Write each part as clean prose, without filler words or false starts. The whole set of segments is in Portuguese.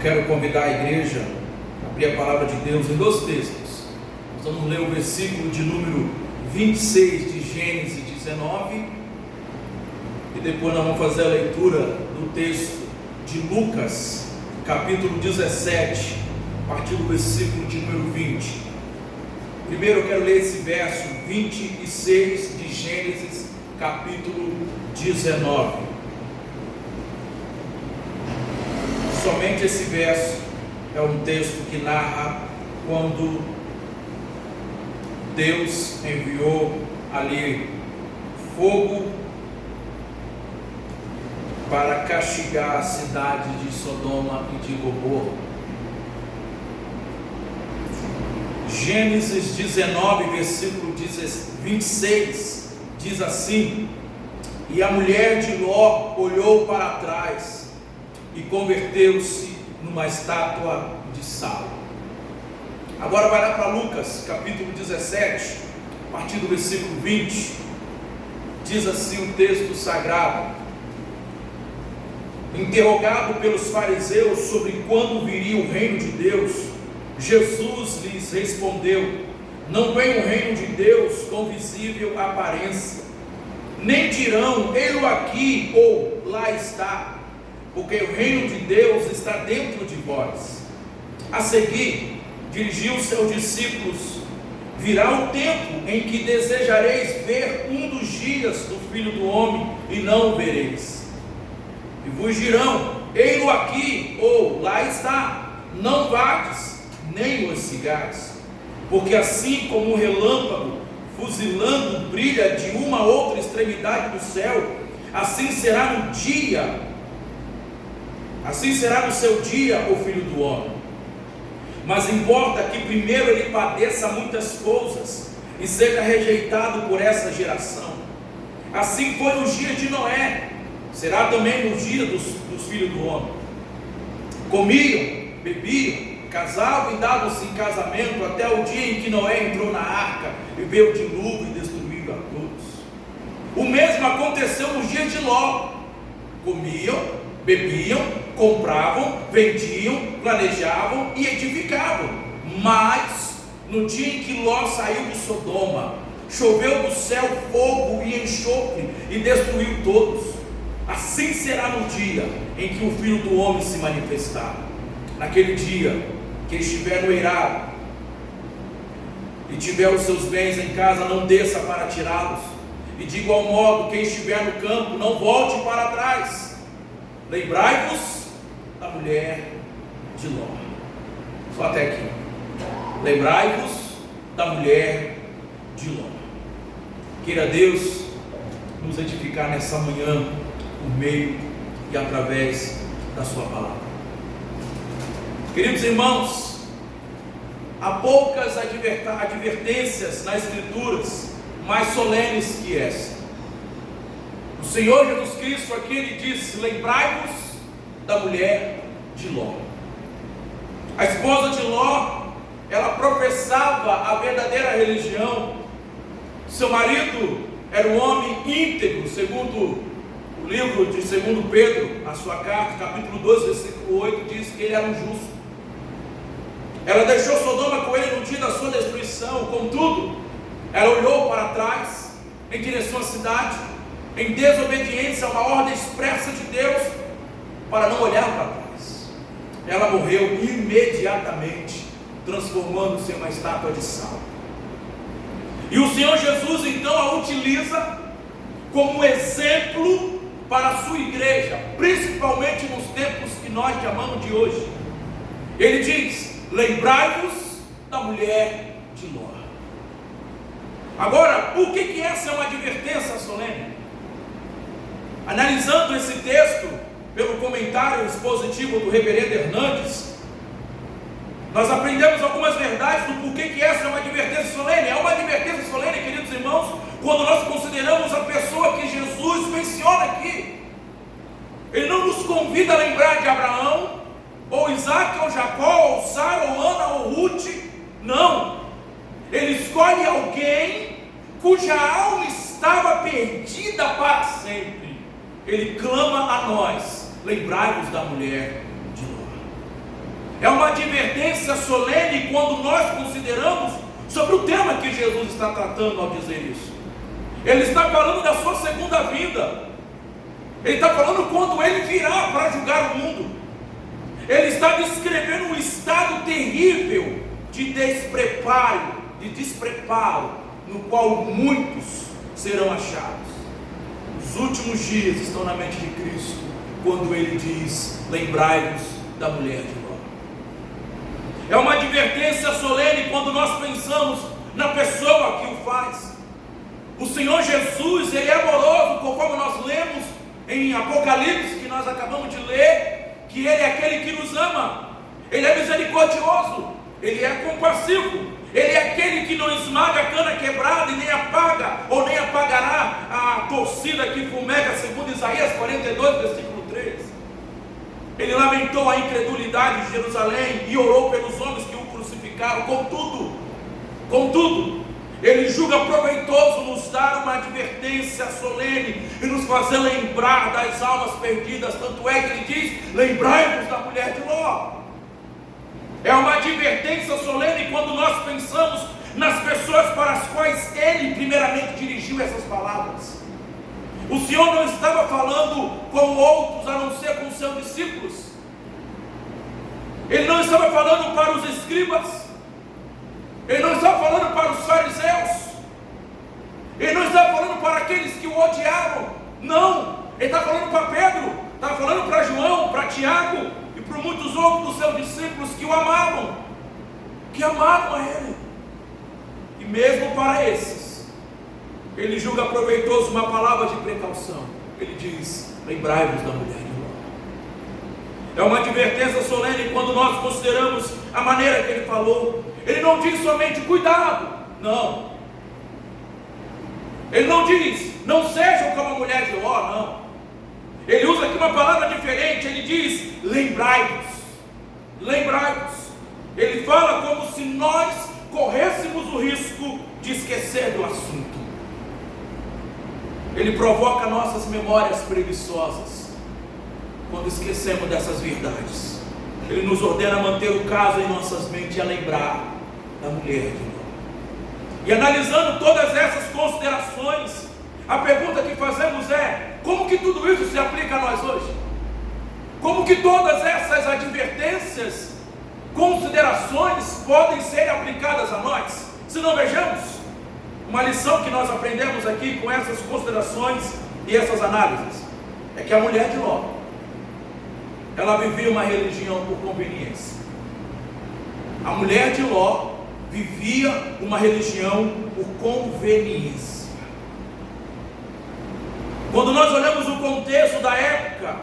quero convidar a igreja a abrir a palavra de Deus em dois textos. Nós vamos ler o versículo de número 26 de Gênesis 19 e depois nós vamos fazer a leitura do texto de Lucas, capítulo 17, a partir do versículo de número 20. Primeiro eu quero ler esse verso 26 de Gênesis, capítulo 19. Somente esse verso é um texto que narra quando Deus enviou ali fogo para castigar a cidade de Sodoma e de Gomorra. Gênesis 19, versículo 26, diz assim: e a mulher de Ló olhou para trás e converteu-se numa estátua de sal. Agora vai lá para Lucas, capítulo 17, a partir do versículo 20, diz assim o texto sagrado: interrogado pelos fariseus sobre quando viria o reino de Deus, Jesus lhes respondeu: não vem o reino de Deus com visível aparência, nem dirão ei-lo aqui ou lá está, porque o reino de Deus está dentro de vós. A seguir, dirigiu-se aos discípulos: virá o tempo em que desejareis ver um dos dias do Filho do Homem e não o vereis. E vos dirão: ei-lo aqui ou lá está, não vades, nem o sigais. Porque assim como um relâmpago fuzilando brilha de uma a outra extremidade do céu, assim será no seu dia o Filho do Homem. Mas importa que primeiro ele padeça muitas coisas e seja rejeitado por essa geração. Assim foi nos dias de Noé, será também nos dias dos filhos do homem. Comiam, bebiam, casavam e davam-se em casamento até o dia em que Noé entrou na arca e veio o dilúvio e destruiu a todos. O mesmo aconteceu nos dias de Ló. Comiam, bebiam, compravam, vendiam, planejavam e edificavam. Mas no dia em que Ló saiu de Sodoma, choveu do céu fogo e enxofre e destruiu todos. Assim será no dia em que o Filho do Homem se manifestar. Naquele dia que estiver no eirado e tiver os seus bens em casa, não desça para tirá-los. E de igual modo, quem estiver no campo, não volte para trás. Lembrai-vos da mulher de Ló. Só até aqui. Lembrai-vos da mulher de Ló. Queira Deus nos edificar nessa manhã, por meio e através da sua palavra. Queridos irmãos, há poucas advertências nas Escrituras mais solenes que essa. O Senhor Jesus Cristo aqui ele disse: lembrai-vos da mulher de Ló. A esposa de Ló, ela professava a verdadeira religião. Seu marido era um homem íntegro, segundo o livro de 2 Pedro, a sua carta, capítulo 12, versículo 8, diz que ele era um justo. Ela deixou Sodoma com ele no dia da sua destruição. Contudo, ela olhou para trás em direção à cidade, em desobediência a uma ordem expressa de Deus, para não olhar para trás. Ela morreu imediatamente, transformando-se em uma estátua de sal. E o Senhor Jesus então a utiliza como exemplo para a sua igreja, principalmente nos tempos que nós chamamos de hoje. Ele diz: lembrai-vos da mulher de Ló. Agora, por que essa é uma advertência solene? Analisando esse texto pelo comentário expositivo do reverendo Hernandes, nós aprendemos algumas verdades do porquê que essa é uma advertência solene. É uma advertência solene, queridos irmãos, quando nós consideramos a pessoa que Jesus menciona aqui. Ele não nos convida a lembrar de Abraão, ou Isaac, ou Jacó, ou Sara, ou Ana, ou Ruth. Não. Ele escolhe alguém cuja alma estava perdida para sempre. Ele clama a nós: lembrai-vos da mulher de Ló. É uma advertência solene quando nós consideramos sobre o tema que Jesus está tratando ao dizer isso. Ele está falando da sua segunda vinda. Ele está falando quando ele virá para julgar o mundo. Ele está descrevendo um estado terrível de despreparo, no qual muitos serão achados. Os últimos dias estão na mente de Cristo, quando ele diz: lembrai-vos da mulher de Ló. É uma advertência solene quando nós pensamos na pessoa que o faz. O Senhor Jesus, ele é amoroso, conforme nós lemos em Apocalipse, que nós acabamos de ler, que ele é aquele que nos ama. Ele é misericordioso, ele é compassivo, ele é aquele que não esmaga a cana quebrada e nem apaga, ou nem apagará a torcida que fumega, segundo Isaías 42, versículo 3. Ele lamentou a incredulidade de Jerusalém e orou pelos homens que o crucificaram. Contudo, ele julga proveitoso nos dar uma advertência solene e nos fazer lembrar das almas perdidas. Tanto é que ele diz: lembrai-vos da mulher de Ló. É uma advertência solene quando nós pensamos nas pessoas para as quais ele primeiramente dirigiu essas palavras. O Senhor não estava falando com outros a não ser com seus discípulos. Ele não estava falando para os escribas. Ele não estava falando para os fariseus. Ele não estava falando para aqueles que o odiavam. Não, ele estava falando para Pedro, estava falando para João, para Tiago e para muitos outros dos seus discípulos que o amavam, que amavam a ele. E mesmo para esses, ele julga proveitoso uma palavra de precaução. Ele diz: lembrai-vos da mulher de Ló. É uma advertência solene quando nós consideramos a maneira que ele falou. Ele não diz somente cuidado, não. Ele não diz não sejam como a mulher de Ló, não. Ele usa aqui uma palavra diferente. Ele diz: lembrai-vos, lembrai-vos. Ele fala como se nós corrêssemos o risco de esquecer do assunto. Ele provoca nossas memórias preguiçosas quando esquecemos dessas verdades. Ele nos ordena a manter o caso em nossas mentes e a lembrar da mulher de Ló. E analisando todas essas considerações, a pergunta que fazemos é: como que tudo isso se aplica a nós hoje? Como que todas essas advertências, considerações podem ser aplicadas a nós? Se não, vejamos uma lição que nós aprendemos aqui com essas considerações e essas análises. É que a mulher de Ló, ela vivia uma religião por conveniência. A mulher de Ló vivia uma religião por conveniência. Quando nós olhamos o contexto da época,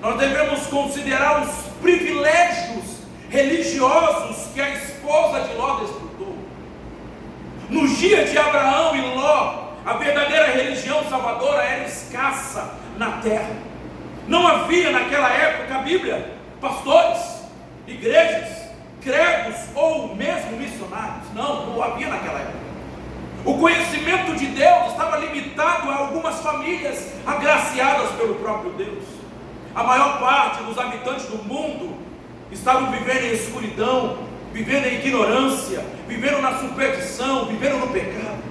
nós devemos considerar os privilégios religiosos que a esposa de Ló desfrutou. Nos dias de Abraão e Ló, a verdadeira religião salvadora era escassa na terra. Não havia naquela época, a Bíblia, pastores, igrejas, credos ou mesmo missionários. Não havia naquela época. O conhecimento de Deus estava limitado a algumas famílias agraciadas pelo próprio Deus. A maior parte dos habitantes do mundo estavam vivendo em escuridão, vivendo em ignorância, vivendo na superstição, vivendo no pecado.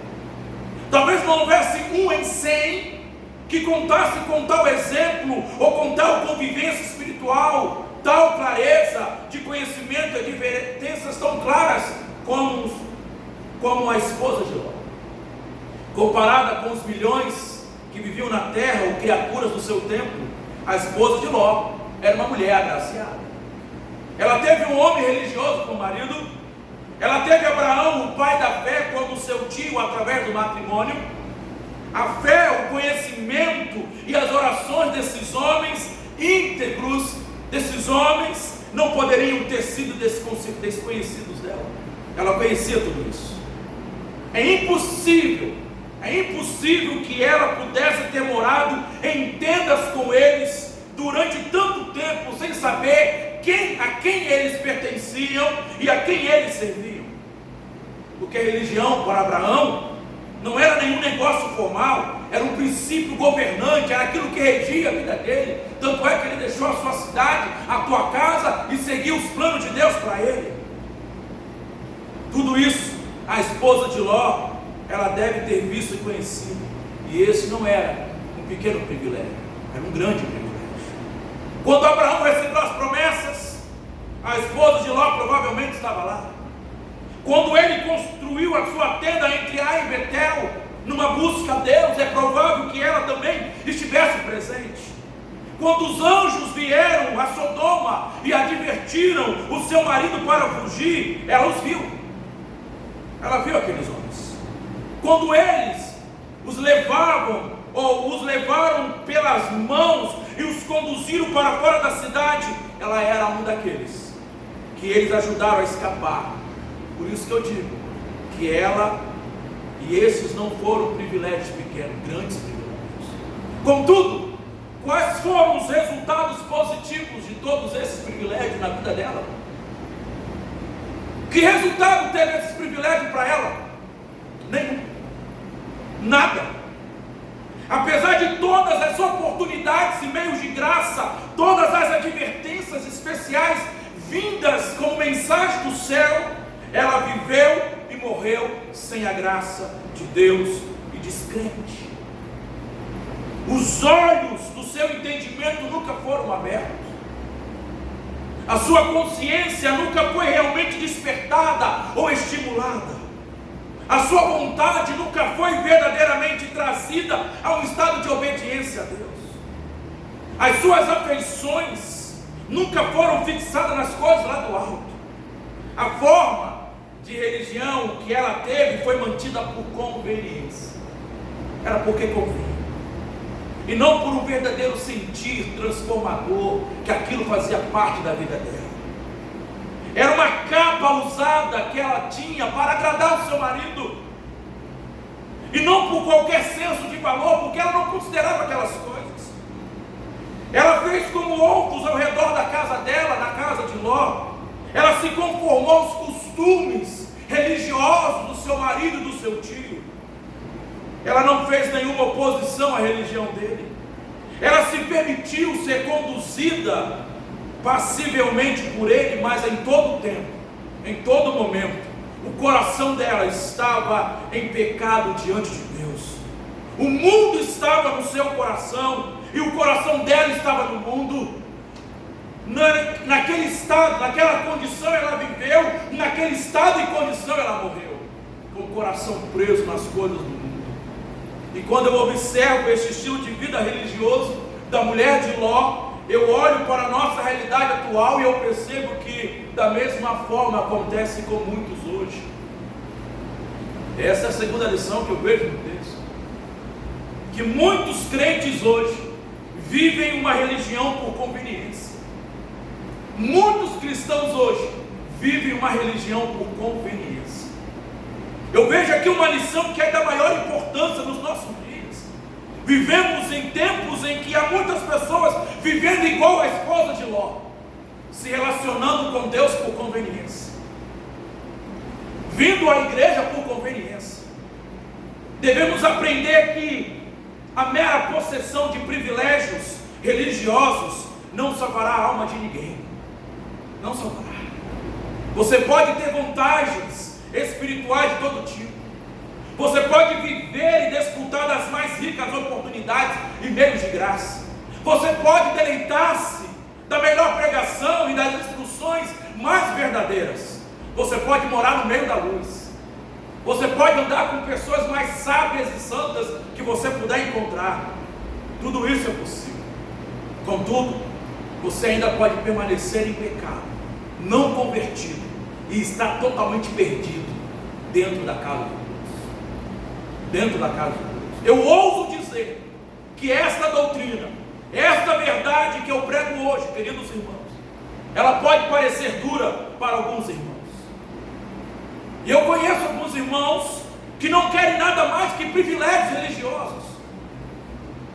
Talvez não houvesse um em 100 que contasse com tal exemplo, ou com tal convivência espiritual, tal clareza de conhecimento e advertências tão claras como a esposa de Ló. Comparada com os milhões que viviam na terra, ou criaturas do seu tempo, a esposa de Ló era uma mulher agraciada. Ela teve um homem religioso como marido. Ela teve Abraão, o pai da fé, como seu tio através do matrimônio. A fé, o conhecimento e as orações desses homens íntegros, desses homens, não poderiam ter sido desconhecidos dela. Ela conhecia tudo isso. É impossível que ela pudesse ter morado em tendas com eles durante tanto tempo, sem saber a quem eles pertenciam e a quem eles serviam. Porque a religião para Abraão não era nenhum negócio formal, era um princípio governante, era aquilo que regia a vida dele. Tanto é que ele deixou a sua cidade, a tua casa, e seguiu os planos de Deus para ele. Tudo isso, a esposa de Ló, ela deve ter visto e conhecido. E esse não era um pequeno privilégio, era um grande privilégio. Quando Abraão recebeu as promessas, a esposa de Ló provavelmente estava lá. Quando ele construiu a sua tenda entre Ai e Betel, numa busca a Deus, é provável que ela também estivesse presente. Quando os anjos vieram a Sodoma e advertiram o seu marido para fugir, ela os viu. Ela viu aqueles homens. Quando eles os levavam, ou os levaram pelas mãos e os conduziram para fora da cidade, ela era um daqueles que eles ajudaram a escapar. Por isso que eu digo que ela e esses não foram privilégios pequenos, grandes privilégios. Contudo, quais foram os resultados positivos de todos esses privilégios na vida dela? Que resultado teve esse privilégio para ela? Nenhum. Nada. Apesar de todas as oportunidades e meios de graça, todas as advertências especiais vindas como mensagem do céu, ela viveu e morreu sem a graça de Deus e descrente. Os olhos do seu entendimento nunca foram abertos. A sua consciência nunca foi realmente despertada ou estimulada. A sua vontade nunca foi verdadeiramente trazida a um estado de obediência a Deus. As suas afeições nunca foram fixadas nas coisas lá do alto. A forma de religião que ela teve foi mantida por conveniência. Era porque convinha. E não por um verdadeiro sentir transformador, que aquilo fazia parte da vida dela. Era uma capa usada que ela tinha para agradar o seu marido, e não por qualquer senso de valor, porque ela não considerava aquelas coisas. Ela fez como outros ao redor da casa dela, na casa de Ló. Ela se conformou aos costumes religiosos do seu marido e do seu tio. Ela não fez nenhuma oposição à religião dele. Ela se permitiu ser conduzida passivelmente por ele, mas em todo o tempo, em todo momento, o coração dela estava em pecado diante de Deus. O mundo estava no seu coração e o coração dela estava no mundo. Naquele estado, naquela condição ela viveu, naquele estado e condição ela morreu, com o coração preso nas coisas do mundo. E quando eu observo esse estilo de vida religioso da mulher de Ló, eu olho para a nossa realidade atual e eu percebo que da mesma forma acontece com muitos hoje. Essa é a segunda lição que eu vejo no texto. Que muitos crentes hoje vivem uma religião por conveniência. Muitos cristãos hoje vivem uma religião por conveniência. Eu vejo aqui uma lição que é da maior importância nos nossos dias. Vivemos em tempos em que há muitas pessoas vivendo igual a esposa de Ló, se relacionando com Deus por conveniência, vindo à igreja por conveniência. Devemos aprender que a mera possessão de privilégios religiosos não salvará a alma de ninguém. Não salvará. Você pode ter vantagens espirituais de todo tipo. Você pode viver e desfrutar das mais ricas oportunidades e meios de graça. Você pode deleitar-se da melhor pregação e das instruções mais verdadeiras. Você pode morar no meio da luz. Você pode andar com pessoas mais sábias e santas que você puder encontrar. Tudo isso é possível. Contudo, você ainda pode permanecer em pecado, não convertido, e estar totalmente perdido dentro da casa de Deus. Dentro da casa de Deus. Eu ouso dizer que esta doutrina, esta verdade que eu prego hoje, queridos irmãos, ela pode parecer dura para alguns irmãos. E eu conheço alguns irmãos que não querem nada mais que privilégios religiosos.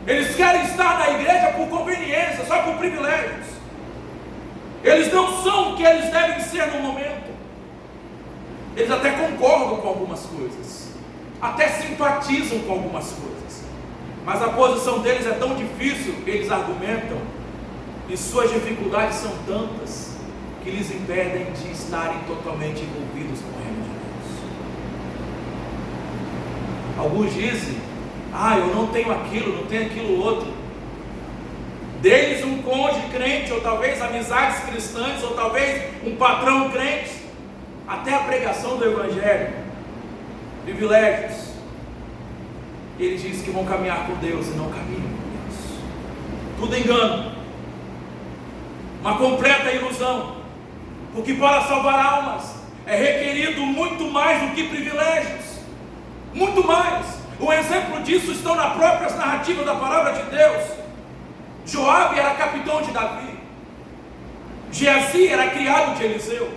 Eles querem estar na igreja por conveniência, só por privilégios. Eles não são o que eles devem ser no momento. Eles até concordam com algumas coisas, até simpatizam com algumas coisas, Mas a posição deles é tão difícil, eles argumentam, e suas dificuldades são tantas, que lhes impedem de estarem totalmente envolvidos com o reino de Deus. Alguns dizem: eu não tenho aquilo, não tenho aquilo outro. Deles um cônjuge crente, ou talvez amizades cristãs, ou talvez um patrão crente, até a pregação do Evangelho, privilégios. Eles dizem que vão caminhar com Deus e não caminham com Deus. Tudo engano, uma completa ilusão, porque para salvar almas é requerido muito mais do que privilégios, muito mais. Um exemplo disso estão nas próprias narrativas da palavra de Deus. Joabe era capitão de Davi, Geazi era criado de Eliseu,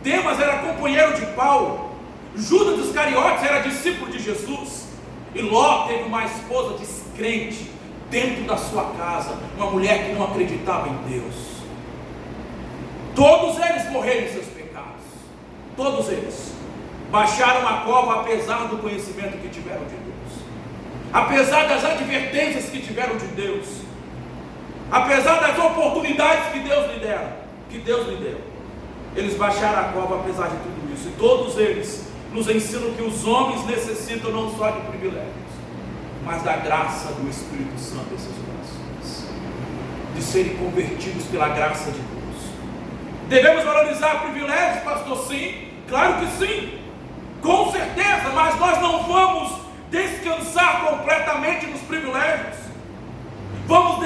Demas era companheiro de Paulo, Judas dos Iscariotes era discípulo de Jesus, e Ló teve uma esposa descrente dentro da sua casa, uma mulher que não acreditava em Deus. Todos eles morreram em seus pecados, todos eles baixaram a cova apesar do conhecimento que tiveram de Deus, apesar das advertências que tiveram de Deus, apesar das oportunidades que Deus lhe deu, eles baixaram a cova apesar de tudo isso. E todos eles nos ensinam que os homens necessitam não só de privilégios, mas da graça do Espírito Santo em seus corações, de serem convertidos pela graça de Deus. Devemos valorizar privilégios, pastor? Sim, claro que sim, com certeza, mas nós não vamos descansar completamente nos privilégios. Vamos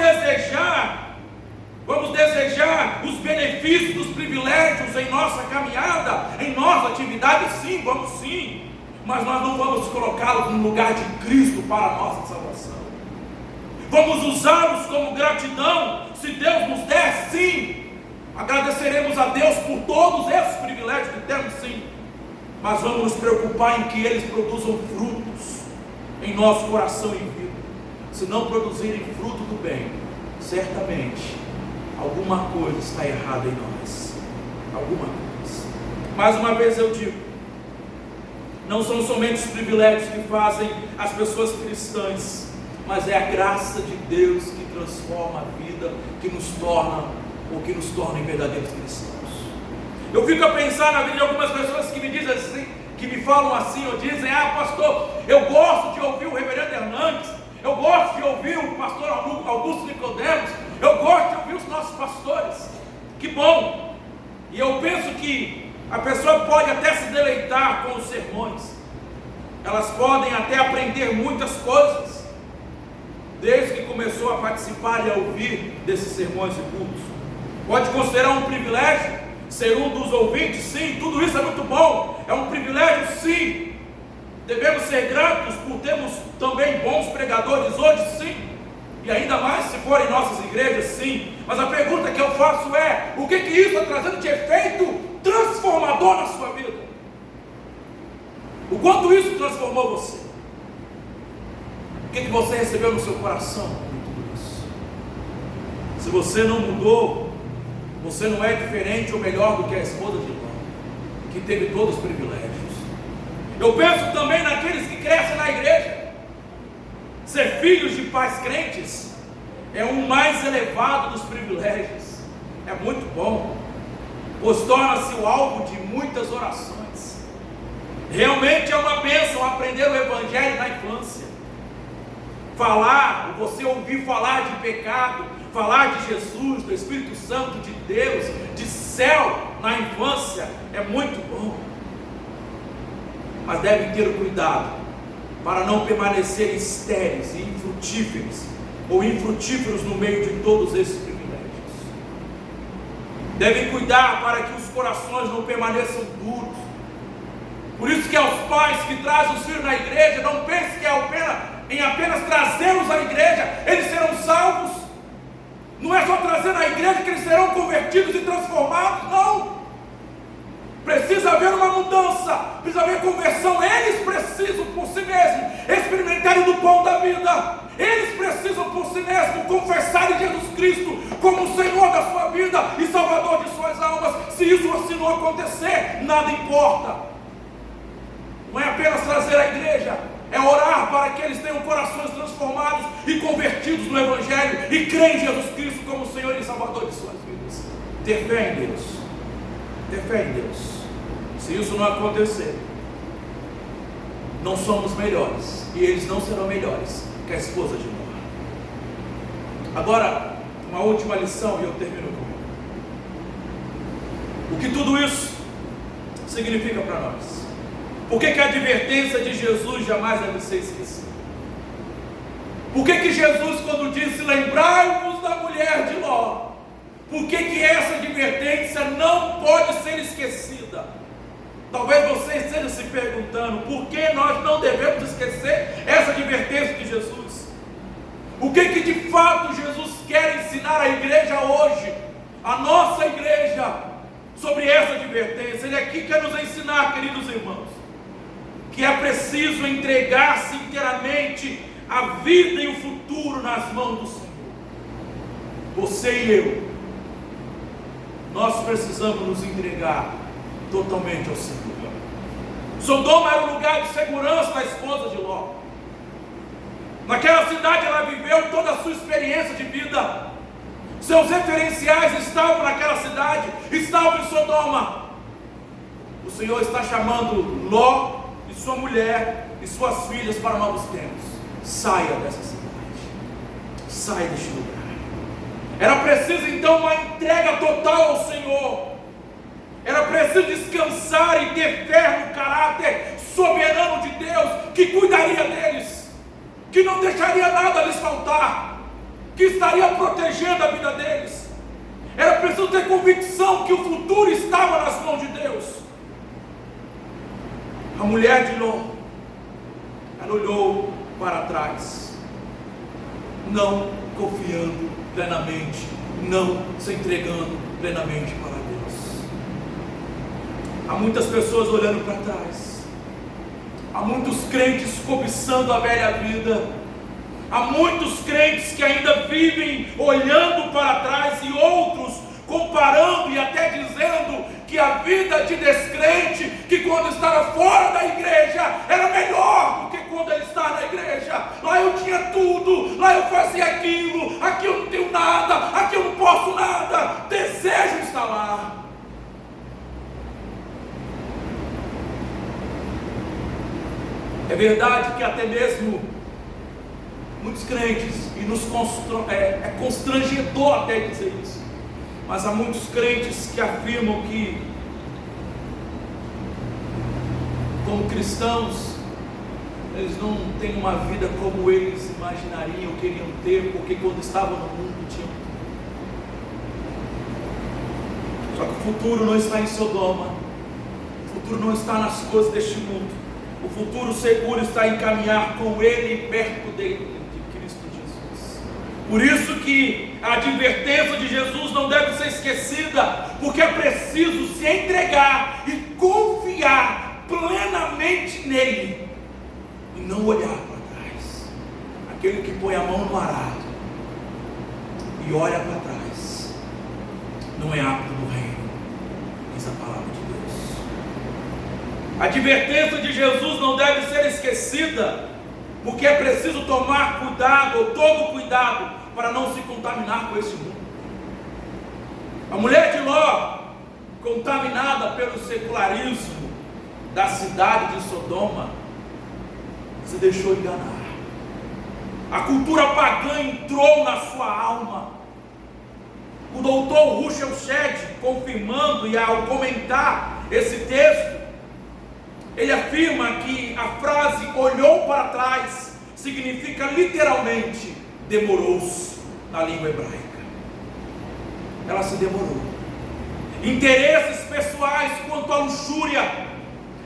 desejar os benefícios dos privilégios em nossa caminhada, em nossa atividade, sim, vamos sim, mas nós não vamos colocá-los no lugar de Cristo para a nossa salvação. Vamos usá-los como gratidão, se Deus nos der, sim, agradeceremos a Deus por todos esses privilégios que temos, sim, mas vamos nos preocupar em que eles produzam frutos em nosso coração e vida. Se não produzirem fruto do bem, certamente alguma coisa está errada em nós, alguma coisa. Mais uma vez eu digo, não são somente os privilégios que fazem as pessoas cristãs, mas é a graça de Deus que transforma a vida, que nos torna em verdadeiros cristãos. Eu fico a pensar na vida de algumas pessoas que me dizem assim, que me falam assim, ou dizem: pastor, eu gosto de ouvir o reverendo Hernandes, eu gosto de ouvir o pastor Augusto Nicodemos, eu gosto de ouvir os nossos pastores. Que bom! E eu penso que a pessoa pode até se deleitar com os sermões, elas podem até aprender muitas coisas, desde que começou a participar e a ouvir desses sermões e cultos. Pode considerar um privilégio ser um dos ouvintes, sim, tudo isso é muito bom, é um privilégio, sim. Devemos ser gratos por termos também bons pregadores hoje, sim, e ainda mais se forem nossas igrejas, sim. Mas a pergunta que eu faço é: o que isso está trazendo de efeito transformador na sua vida? O quanto isso transformou você? O que você recebeu no seu coração com tudo isso? Se você não mudou, você não é diferente ou melhor do que a esposa de Ló, que teve todos os privilégios. Eu penso também naqueles que crescem na igreja. Ser filhos de pais crentes é o mais elevado dos privilégios. É muito bom, pois torna-se o alvo de muitas orações. Realmente é uma bênção aprender o Evangelho na infância. Você ouvir falar de pecado, falar de Jesus, do Espírito Santo de Deus, de céu na infância, é muito bom. Mas devem ter cuidado para não permanecerem estéreis e infrutíferos no meio de todos esses privilégios. Devem cuidar para que os corações não permaneçam duros. Por isso que aos pais que trazem os filhos na igreja, não pense que em apenas trazê-los à igreja eles serão salvos. Não é só trazer na igreja que eles serão convertidos e transformados, não. Precisa haver uma mudança, precisa haver conversão. Eles precisam por si mesmos experimentarem do pão da vida. Eles precisam por si mesmos confessarem Jesus Cristo como o Senhor da sua vida e Salvador de suas almas. Se isso assim não acontecer, nada importa. Não é apenas trazer a igreja, é orar para que eles tenham corações transformados e convertidos no Evangelho e creem em Jesus Cristo como Senhor e Salvador de suas vidas. Ter fé em Deus. Ter fé em Deus. Se isso não acontecer, não somos melhores e eles não serão melhores que a esposa de Ló. Agora, uma última lição e eu termino com ela. O que tudo isso significa para nós? Por que a advertência de Jesus jamais deve ser esquecida? Por que Jesus, quando disse lembrai-vos da mulher de Ló, por que essa advertência não pode ser esquecida? Talvez você esteja se perguntando por que nós não devemos esquecer essa advertência de Jesus. O que de fato Jesus quer ensinar à igreja hoje, a nossa igreja, sobre essa advertência? Ele aqui quer nos ensinar, queridos irmãos, que é preciso entregar-se inteiramente a vida e o futuro nas mãos do Senhor. Você e eu, nós precisamos nos entregar totalmente ao Senhor. Sodoma era o lugar de segurança da esposa de Ló. Naquela cidade ela viveu toda a sua experiência de vida. Seus referenciais estavam naquela cidade, estavam em Sodoma. O Senhor está chamando Ló e sua mulher e suas filhas para novos tempos. Saia dessa cidade, saia deste lugar. Era preciso então uma entrega total ao Senhor. Era preciso descansar e ter fé no caráter soberano de Deus, que cuidaria deles, que não deixaria nada lhes faltar, que estaria protegendo a vida deles. Era preciso ter convicção que o futuro estava nas mãos de Deus. A mulher de Ló, ela olhou para trás, não confiando plenamente, não se entregando plenamente para Deus. Há muitas pessoas olhando para trás, há muitos crentes cobiçando a velha vida, há muitos crentes que ainda vivem olhando para trás e outros comparando e até dizendo que a vida de descrente, que quando estava fora da igreja era melhor do que quando ele está na igreja. Lá eu tinha tudo, lá eu fazia aquilo, aqui eu não tenho nada, aqui eu não posso nada, desejo estar lá. É verdade que até mesmo muitos crentes, e é constrangedor até dizer isso, mas há muitos crentes que afirmam que, como cristãos, eles não têm uma vida como eles imaginariam, queriam ter, porque quando estavam no mundo tinham tudo. Só que o futuro não está em Sodoma, o futuro não está nas coisas deste mundo. O futuro seguro está em caminhar com Ele perto dele, de Cristo Jesus. Por isso que a advertência de Jesus não deve ser esquecida, porque é preciso se entregar e confiar plenamente nele, e não olhar para trás. Aquele que põe a mão no arado e olha para trás, não é apto no reino, diz a palavra de Deus. A advertência de Jesus não deve ser esquecida, porque é preciso tomar cuidado, ou todo cuidado, para não se contaminar com esse mundo. A mulher de Ló, contaminada pelo secularismo da cidade de Sodoma, se deixou enganar. A cultura pagã entrou na sua alma. O doutor Russell Shedd, confirmando e ao comentar esse texto, ele afirma que a frase olhou para trás significa literalmente demorou-se na língua hebraica. Ela se demorou. Interesses pessoais quanto à luxúria,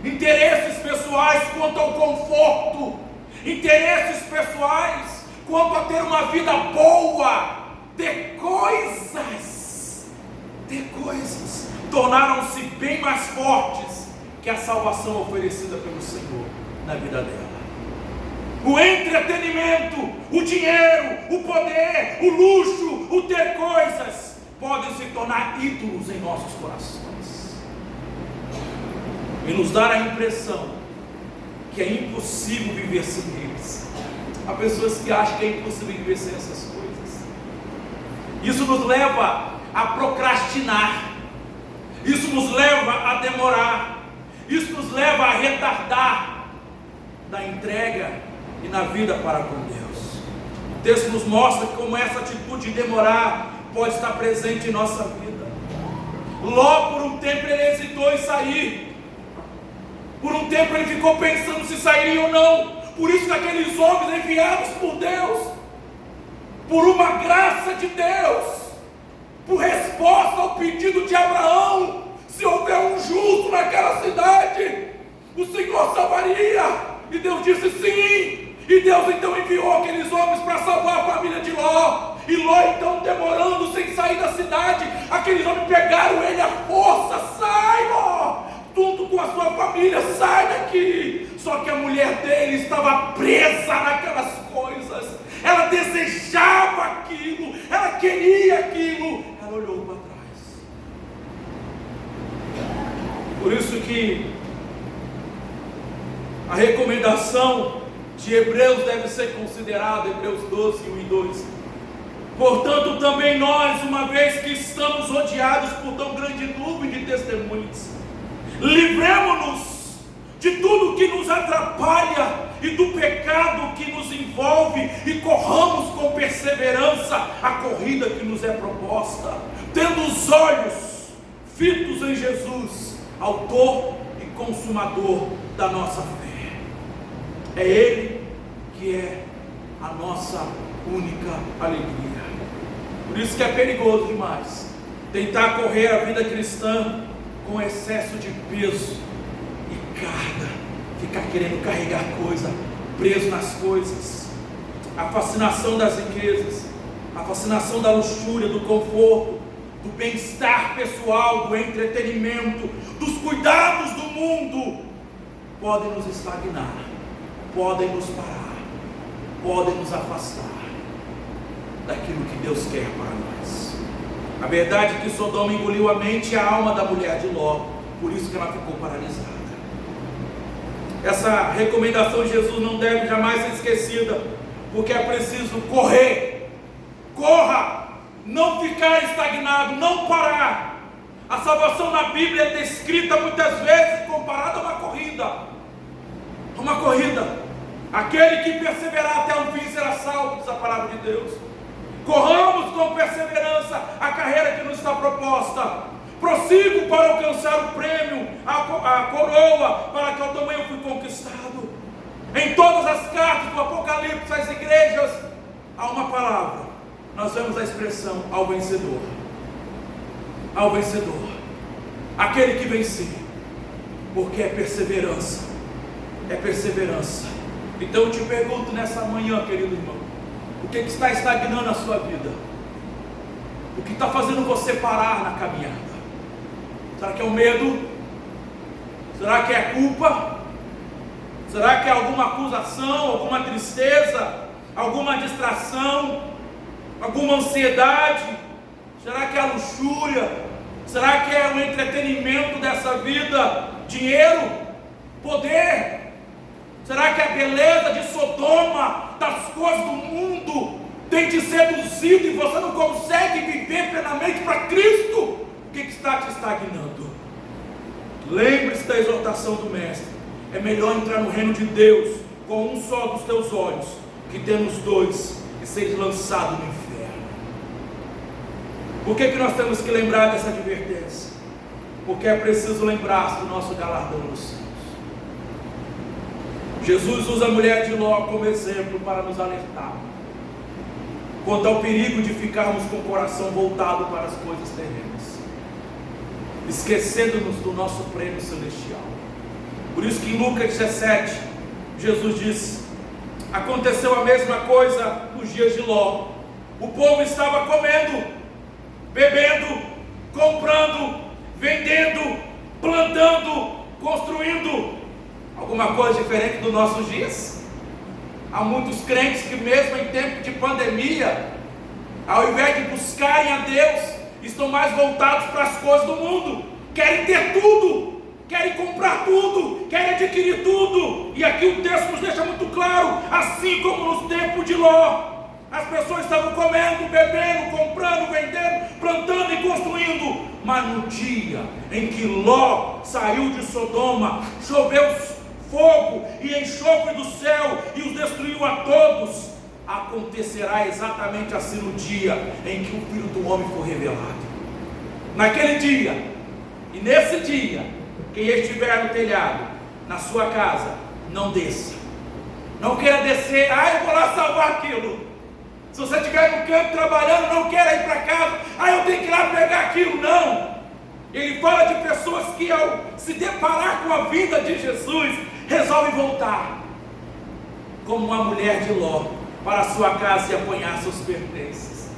interesses pessoais quanto ao conforto, interesses pessoais quanto a ter uma vida boa, ter coisas, tornaram-se bem mais fortes que a salvação oferecida pelo Senhor na vida dela. O entretenimento, o dinheiro, o poder, o luxo, o ter coisas, podem se tornar ídolos em nossos corações e nos dar a impressão que é impossível viver sem eles. Há pessoas que acham que é impossível viver sem essas coisas. Isso nos leva a procrastinar. Isso nos leva a demorar. Isso nos leva a retardar na entrega e na vida para com Deus. O texto nos mostra como essa atitude de demorar pode estar presente em nossa vida. Ló, por um tempo, ele hesitou em sair. Por um tempo ele ficou pensando se sairia ou não. Por isso que aqueles homens enviados por Deus, por uma graça de Deus, por resposta ao pedido de Abraão, se houver um justo naquela cidade, o Senhor salvaria. E Deus disse sim. E Deus então enviou aqueles homens para salvar a família de Ló. E Ló então, demorando sem sair da cidade, aqueles homens pegaram ele à força. Sai, Ló, junto com a sua família, sai daqui. Só que a mulher dele estava presa naquelas coisas. Ela desejava aquilo, ela queria aquilo. Ela olhou para trás. Por isso que a recomendação de Hebreus deve ser considerada, Hebreus 12, 1 e 2. Portanto, também nós, uma vez que estamos rodeados por tão grande nuvem de testemunhas, livremo-nos de tudo que nos atrapalha e do pecado que nos envolve, e corramos com perseverança a corrida que nos é proposta, tendo os olhos fitos em Jesus, autor e consumador da nossa fé. É Ele que é a nossa única alegria. Por isso que é perigoso demais tentar correr a vida cristã com excesso de peso e carga, ficar querendo carregar coisa, preso nas coisas. A fascinação das riquezas, a fascinação da luxúria, do conforto, do bem-estar pessoal, do entretenimento, dos cuidados do mundo, podem nos estagnar, podem nos parar, podem nos afastar daquilo que Deus quer para nós. A verdade é que Sodoma engoliu a mente e a alma da mulher de Ló, por isso que ela ficou paralisada. Essa recomendação de Jesus não deve jamais ser esquecida, porque é preciso correr, corra, não ficar estagnado, não parar. A salvação na Bíblia é descrita muitas vezes comparada a uma corrida. Uma corrida. Aquele que perseverar até o fim será salvo, diz a palavra de Deus. Corramos com perseverança a carreira que nos está proposta. Prossigo para alcançar o prêmio, a coroa, para que eu também fui conquistado. Em todas as cartas do Apocalipse, às igrejas, há uma palavra. Nós vemos a expressão ao vencedor. Ao vencedor. Aquele que venceu. Porque é perseverança. É perseverança. Então eu te pergunto nessa manhã, querido irmão, o que está estagnando a sua vida? O que está fazendo você parar na caminhada? Será que é o medo? Será que é a culpa? Será que é alguma acusação, alguma tristeza, alguma distração, alguma ansiedade? Será que é a luxúria? Será que é o entretenimento dessa vida? Dinheiro? Poder? Será que a beleza de Sodoma, das coisas do mundo, tem te seduzido e você não consegue viver plenamente para Cristo? O que está te estagnando? Lembre-se da exortação do Mestre. É melhor entrar no reino de Deus com um só dos teus olhos, que tendo os dois e seres lançado no inferno. Por que nós temos que lembrar dessa advertência? Porque é preciso lembrar-se do nosso galardão nos céus. Jesus usa a mulher de Ló como exemplo para nos alertar quanto ao perigo de ficarmos com o coração voltado para as coisas terrenas, esquecendo-nos do nosso prêmio celestial. Por isso que em Lucas 17, Jesus disse: aconteceu a mesma coisa nos dias de Ló. O povo estava comendo, bebendo, comprando, vendendo, plantando, construindo. Alguma coisa diferente dos nossos dias? Há muitos crentes que mesmo em tempo de pandemia, ao invés de buscarem a Deus, estão mais voltados para as coisas do mundo. Querem ter tudo, querem comprar tudo, querem adquirir tudo. E aqui o texto nos deixa muito claro, assim como nos tempos de Ló, as pessoas estavam comendo, bebendo, comprando, vendendo, plantando e construindo. Mas no dia em que Ló saiu de Sodoma, choveu fogo e enxofre do céu e os destruiu a todos. Acontecerá exatamente assim no dia em que o Filho do Homem for revelado. Naquele dia, e nesse dia, quem estiver no telhado, na sua casa, não desça. Não queira descer, eu vou lá salvar aquilo. Se você estiver no campo trabalhando, não queira ir para casa, eu tenho que ir lá pegar aquilo. Não. Ele fala de pessoas que, ao se deparar com a vida de Jesus, resolvem voltar, como uma mulher de Ló, para a sua casa e apanhar seus pertences.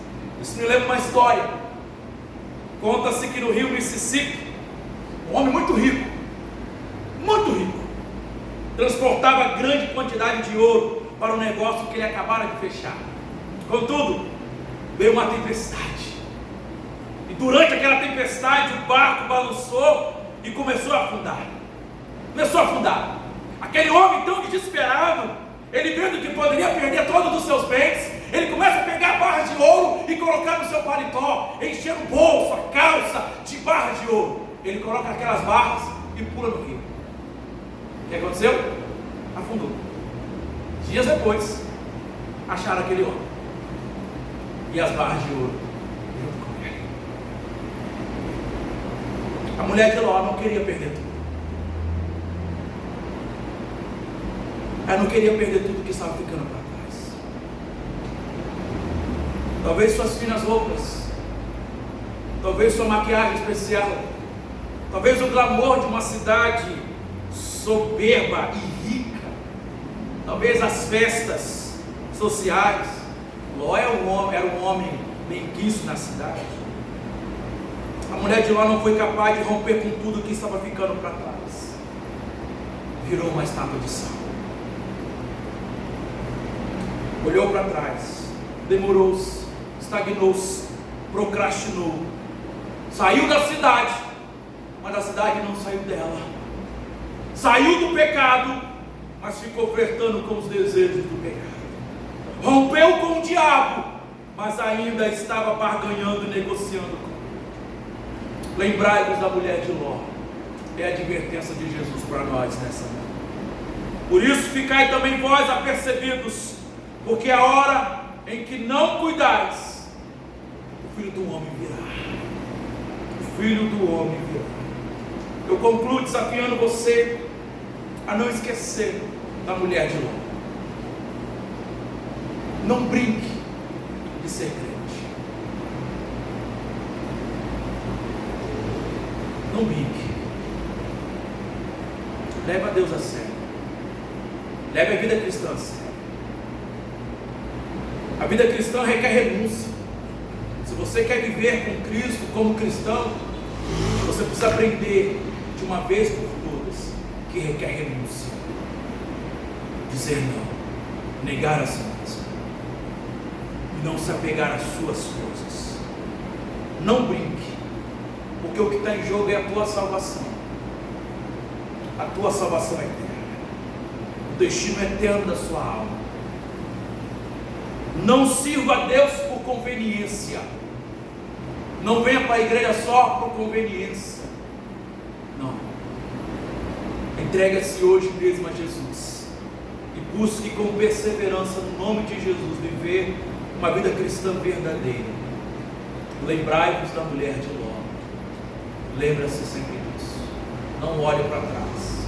Isso me lembra uma história. Conta-se que no rio Mississippi, um homem muito rico, transportava grande quantidade de ouro para o negócio que ele acabara de fechar. Contudo, veio uma tempestade, e durante aquela tempestade o barco balançou e começou a afundar. Aquele homem tão desesperado, ele vendo que poderia perder todos os seus bens, ele começa a pegar barras de ouro e colocar no seu paletó, encher o bolso, a calça de barras de ouro. Ele coloca aquelas barras e pula no rio. O que aconteceu? Afundou. Dias depois, acharam aquele homem e as barras de ouro junto com ele. A mulher de Ló não queria perder tudo. Ela não queria perder tudo que estava ficando para trás. Talvez suas finas roupas, talvez sua maquiagem especial, talvez o glamour de uma cidade soberba e rica, talvez as festas sociais. Ló era um homem bem quisto na cidade. A mulher de Ló não foi capaz de romper com tudo que estava ficando para trás. Virou uma estátua de sal. Olhou para trás, demorou-se, estagnou-se, procrastinou, saiu da cidade, mas a cidade não saiu dela. Saiu do pecado, mas ficou flertando com os desejos do pecado. Rompeu com o diabo, mas ainda estava barganhando e negociando com ele. Lembrai-vos da mulher de Ló. É a advertência de Jesus para nós nessa noite. Por isso ficai também vós apercebidos, porque a hora em que não cuidais, o Filho do Homem virá. O Filho do Homem virá. Eu concluo desafiando você a não esquecer da mulher de Ló. Não brinque de ser crente. Não brinque. Leve a Deus a sério. Leve a vida cristã a sério. A vida cristã requer renúncia. Se você quer viver com Cristo como cristão, você precisa aprender de uma vez por todas que requer renúncia. Dizer não, negar a si mesmo e não se apegar às suas coisas. Não brinque, porque o que está em jogo é a tua salvação. A tua salvação é eterna, o destino eterno da sua alma. Não sirva a Deus por conveniência. Não venha para a igreja só por conveniência. Não. Entregue-se hoje mesmo a Jesus e busque com perseverança no nome de Jesus viver uma vida cristã verdadeira. Lembrai-vos da mulher de Ló. Lembra-se sempre disso. Não olhe para trás.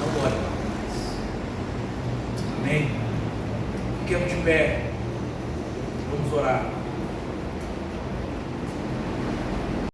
Não olhe para trás. Amém? Fiquemos de pé. Vamos orar.